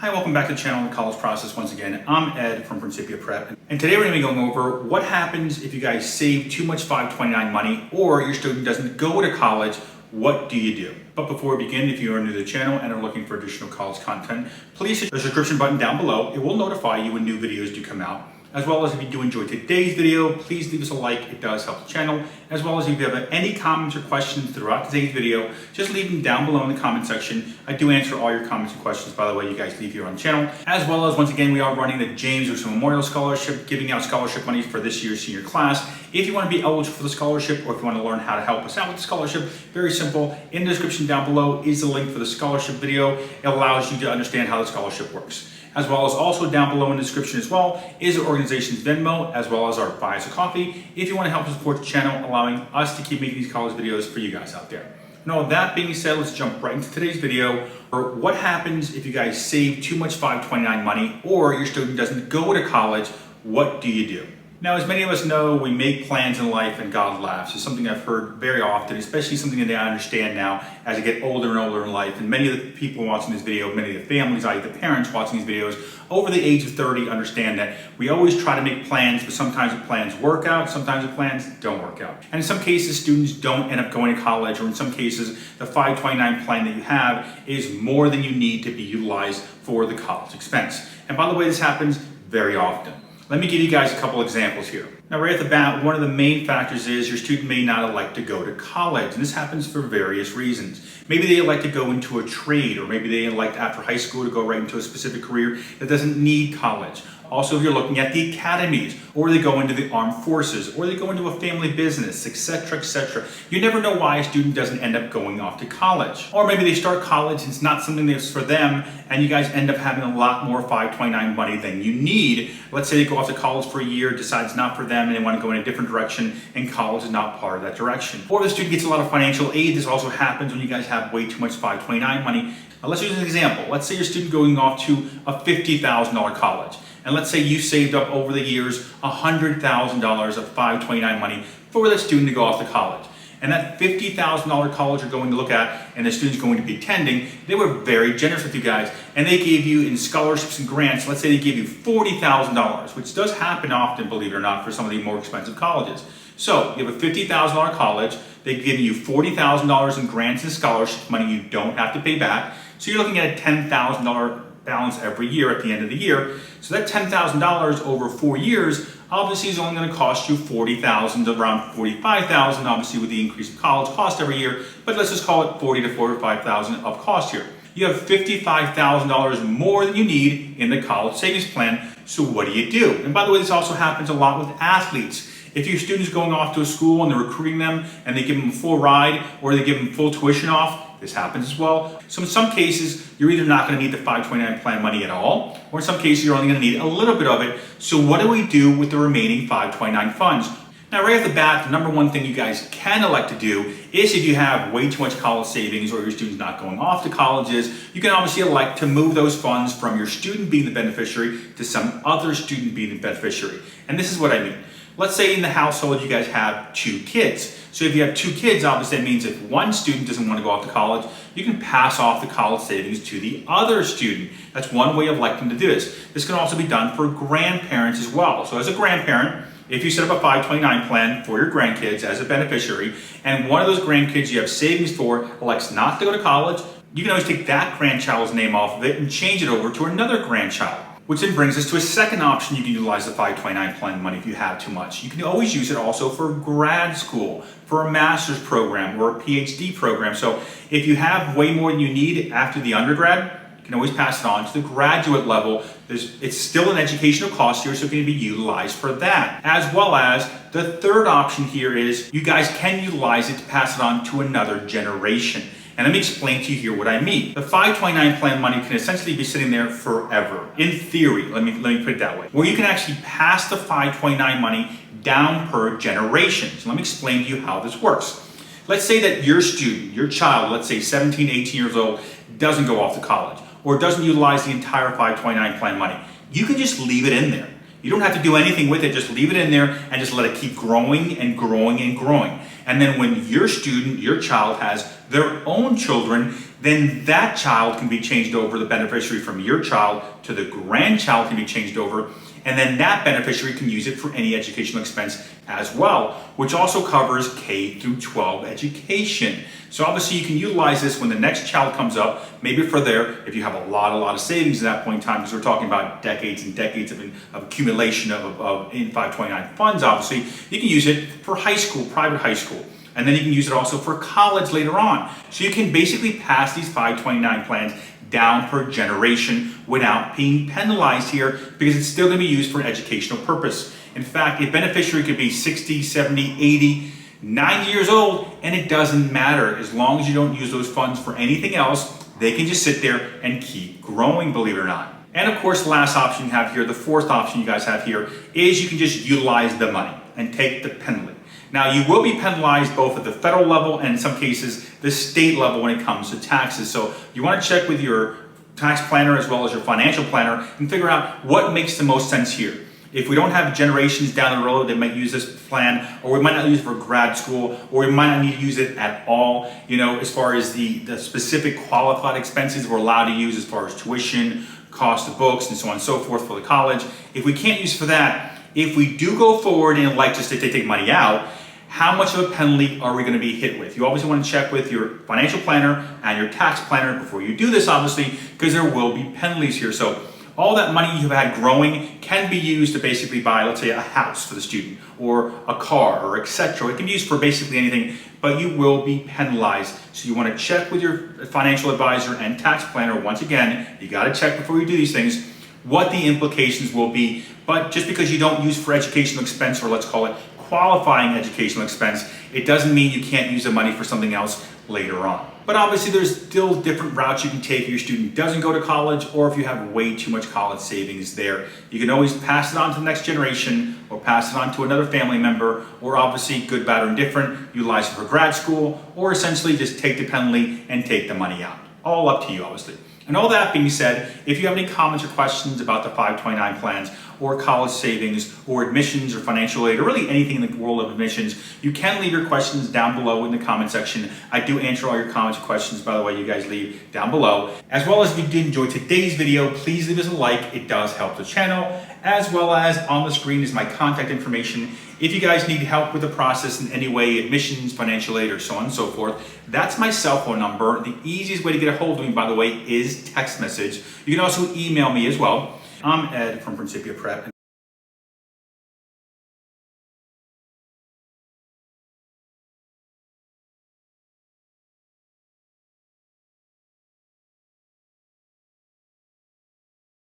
Hi, welcome back to the channel, The College Process. Once again, I'm Ed from Principia Prep. And today we're going to be going over what happens if you guys save too much 529 money or your student doesn't go to college. What do you do? But before we begin, if you are new to the channel and are looking for additional college content, please hit the subscription button down below. It will notify you when new videos do come out. As well as if you do enjoy today's video, please leave us a like, it does help the channel. As well as if you have any comments or questions throughout today's video, just leave them down below in the comment section. I do answer all your comments and questions, by the way, you guys leave here on the channel. As well as, once again, we are running the James Wilson Memorial Scholarship, giving out scholarship money for this year's senior class. If you want to be eligible for the scholarship or if you want to learn how to help us out with the scholarship, very simple. In the description down below is the link for the scholarship video. It allows you to understand how the scholarship works. As well as also down below in the description as well is the organization's Venmo, as well as our Buy Us a Coffee, if you want to help support the channel, allowing us to keep making these college videos for you guys out there. Now, with that being said, let's jump right into today's video. Or what happens if you guys save too much 529 money or your student doesn't go to college? What do you do? Now, as many of us know, we make plans in life and God laughs. It's something I've heard very often, especially something that I understand now as I get older and older in life. And many of the people watching this video, many of the families, i.e. the parents watching these videos, over the age of 30 understand that we always try to make plans, but sometimes the plans work out, sometimes the plans don't work out. And in some cases, students don't end up going to college, or in some cases, the 529 plan that you have is more than you need to be utilized for the college expense. And by the way, this happens very often. Let me give you guys a couple examples here. Now, right off the bat, one of the main factors is your student may not elect to go to college, and this happens for various reasons. Maybe they elect to go into a trade, or maybe they elect after high school to go right into a specific career that doesn't need college. Also, if you're looking at the academies, or they go into the armed forces, or they go into a family business, etc., etc. You never know why a student doesn't end up going off to college. Or maybe they start college and it's not something that's for them, and you guys end up having a lot more 529 money than you need. Let's say they go off to college for a year, decide it's not for them, and they want to go in a different direction, and college is not part of that direction. Or the student gets a lot of financial aid. This also happens when you guys have way too much 529 money. Now, let's use an example. Let's say your student going off to a $50,000 college. And let's say you saved up over the years $100,000 of 529 money for that student to go off to college. And that $50,000 college you're going to look at and the student's going to be attending, they were very generous with you guys. And they gave you in scholarships and grants, let's say they gave you $40,000, which does happen often, believe it or not, for some of the more expensive colleges. So you have a $50,000 college, they've given you $40,000 in grants and scholarship money you don't have to pay back. So you're looking at a $10,000 balance every year at the end of the year. So that $10,000 over 4 years obviously is only going to cost you $40,000 to around $45,000, obviously with the increase in college cost every year, but let's just call it $40,000 to $45,000 of cost here. You have $55,000 more than you need in the college savings plan. So what do you do? And by the way, this also happens a lot with athletes. If your student's going off to a school and they're recruiting them and they give them a full ride or they give them full tuition off, this happens as well. So in some cases, you're either not going to need the 529 plan money at all, or in some cases, you're only going to need a little bit of it. So what do we do with the remaining 529 funds? Now, right off the bat, the number one thing you guys can elect to do is if you have way too much college savings or your student's not going off to colleges, you can obviously elect to move those funds from your student being the beneficiary to some other student being the beneficiary. And this is what I mean. Let's say in the household you guys have 2 kids. So if you have 2 kids, obviously that means if one student doesn't want to go off to college, you can pass off the college savings to the other student. That's one way of electing to do this. This can also be done for grandparents as well. So as a grandparent, if you set up a 529 plan for your grandkids as a beneficiary, and one of those grandkids you have savings for elects not to go to college, you can always take that grandchild's name off of it and change it over to another grandchild. Which then brings us to a second option. You can utilize the 529 plan money if you have too much. You can always use it also for grad school, for a master's program or a PhD program. So if you have way more than you need after the undergrad, you can always pass it on to the graduate level. It's still an educational cost here, so it can be utilized for that. As well as the third option here is you guys can utilize it to pass it on to another generation. And let me explain to you here what I mean. The 529 plan money can essentially be sitting there forever. In theory, let me put it that way, where you can actually pass the 529 money down per generation. So let me explain to you how this works. Let's say that your student, your child, let's say 17, 18 years old, doesn't go off to college or doesn't utilize the entire 529 plan money. You can just leave it in there. You don't have to do anything with it, just leave it in there and just let it keep growing and growing and growing. And then when your student, your child has their own children, then that child can be changed over, the beneficiary from your child to the grandchild can be changed over, and then that beneficiary can use it for any educational expense as well, which also covers K through 12 education. So obviously you can utilize this when the next child comes up, maybe for if you have a lot of savings at that point in time, because we're talking about decades and decades of accumulation of in 529 funds, obviously, you can use it for high school, private high school. And then you can use it also for college later on. So you can basically pass these 529 plans down per generation without being penalized here, because it's still going to be used for an educational purpose. In fact, a beneficiary could be 60, 70, 80, 90 years old, and it doesn't matter. As long as you don't use those funds for anything else, they can just sit there and keep growing, believe it or not. And of course, the last option you have here, the fourth option you guys have here, is you can just utilize the money and take the penalty. Now, you will be penalized both at the federal level and in some cases the state level when it comes to taxes. So you want to check with your tax planner as well as your financial planner and figure out what makes the most sense here. If we don't have generations down the road that might use this plan, or we might not use it for grad school, or we might not need to use it at all, as far as the specific qualified expenses we're allowed to use as far as tuition, cost of books, and so on and so forth for the college. If we can't use it for that, if we do go forward and like just to take money out, how much of a penalty are we going to be hit with? You obviously want to check with your financial planner and your tax planner before you do this, obviously, because there will be penalties here. So all that money you've had growing can be used to basically buy, let's say, a house for the student, or a car, or etc. It can be used for basically anything, but you will be penalized. So you want to check with your financial advisor and tax planner. Once again, you got to check before you do these things what the implications will be. But just because you don't use for educational expense, or let's call it qualifying educational expense, it doesn't mean you can't use the money for something else later on. But obviously there's still different routes you can take if your student doesn't go to college, or if you have way too much college savings there. You can always pass it on to the next generation, or pass it on to another family member, or obviously, good, bad, or indifferent, utilize it for grad school, or essentially just take the penalty and take the money out. All up to you, obviously. And all that being said, if you have any comments or questions about the 529 plans, or college savings, or admissions, or financial aid, or really anything in the world of admissions, you can leave your questions down below in the comment section. I do answer all your comments and questions, by the way, you guys leave down below. As well as if you did enjoy today's video, please leave us a like. It does help the channel. As well as on the screen is my contact information. If you guys need help with the process in any way, admissions, financial aid, or so on and so forth, that's my cell phone number. The easiest way to get a hold of me, by the way, is text message. You can also email me as well. I'm Ed from Principia Prep.